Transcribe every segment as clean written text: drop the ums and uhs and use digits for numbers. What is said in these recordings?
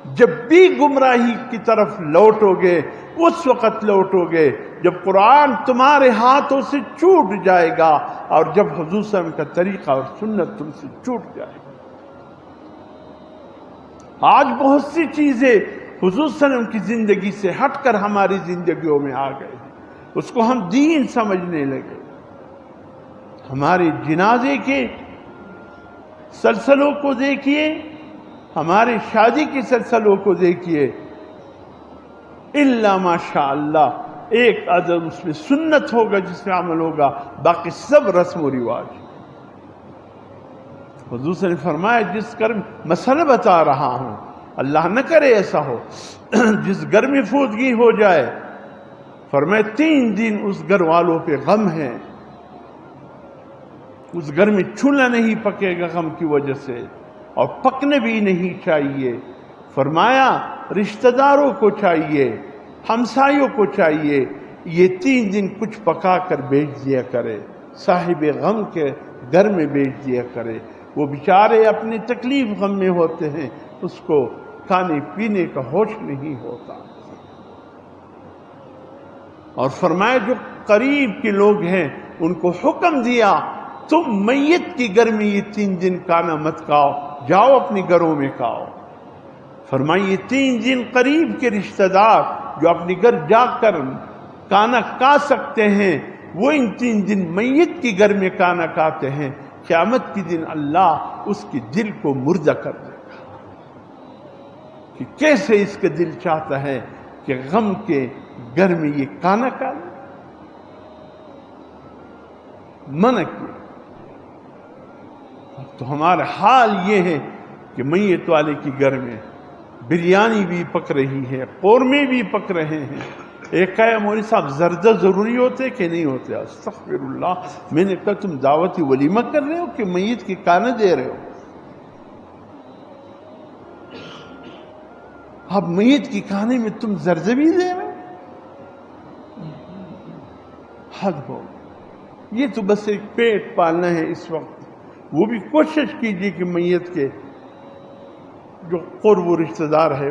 جب بھی گمراہی کی طرف لوٹو گے اس وقت لوٹو گے جب قرآن تمہارے ہاتھوں سے چھوٹ جائے گا اور جب حضور صلی اللہ علیہ وسلم کا طریقہ اور سنت تم سے چھوٹ جائے گا۔ آج بہت سی چیزیں حضور صلی اللہ علیہ وسلم کی زندگی سے ہٹ کر ہماری زندگیوں میں آ گئے، اس کو ہم دین سمجھنے لگے۔ ہمارے جنازے کے سلسلوں کو دیکھیے، ہمارے شادی کے سلسلوں کو دیکھیے، الا ماشاء اللہ ایک عدد اس میں سنت ہوگا جس میں عمل ہوگا، باقی سب رسم و رواج۔ حضور صلی اللہ علیہ وسلم نے فرمایا جس گھر میں مسئلہ بتا رہا ہوں، اللہ نہ کرے ایسا ہو، جس گھر میں فوتگی ہو جائے، فرمایا 3 دن اس گھر والوں پہ غم ہے، اس گھر میں چولہا نہیں پکے گا غم کی وجہ سے، اور پکنے بھی نہیں چاہیے۔ فرمایا رشتہ داروں کو چاہیے، ہمسایوں کو چاہیے یہ 3 دن کچھ پکا کر بیچ دیا کرے، صاحب غم کے گھر میں بیچ دیا کرے، وہ بیچارے اپنے تکلیف غم میں ہوتے ہیں، اس کو کھانے پینے کا ہوش نہیں ہوتا۔ اور فرمایا جو قریب کے لوگ ہیں ان کو حکم دیا تم میت کی گھر میں یہ 3 دن کھانا مت کھاؤ، جاؤ اپنے گھروں میں کھاؤ۔ فرمایا یہ 3 دن قریب کے رشتہ دار جو اپنے گھر جا کر کھانا کھا سکتے ہیں وہ ان 3 دن میت کی گھر میں کھانا کھاتے ہیں، قیامت کے دن اللہ اس کے دل کو مردہ کر دے گا کہ کیسے اس کا دل چاہتا ہے کہ غم کے گھر میں یہ کھانا کھا لے، منع کیا۔ تو ہمارا حال یہ ہے کہ میت والے کی گھر میں بریانی بھی پک رہی ہے، قورمے بھی پک رہے ہیں۔ ایک کہا مولوی صاحب زردہ ضروری ہوتے کہ نہیں ہوتے؟ استغفر اللہ، میں نے کہا تم دعوتی ولیمہ کر رہے ہو کہ میت کی کھانا دے رہے ہو؟ اب میت کی کھانے میں تم زردہ بھی دے رہے ہو؟ حد ہو۔ یہ تو بس ایک پیٹ پالنا ہے اس وقت، وہ بھی کوشش کیجیے کہ میت کے جو قرب و رشتہ دار ہے،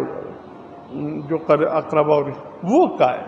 جو اقربا وہ کھائے۔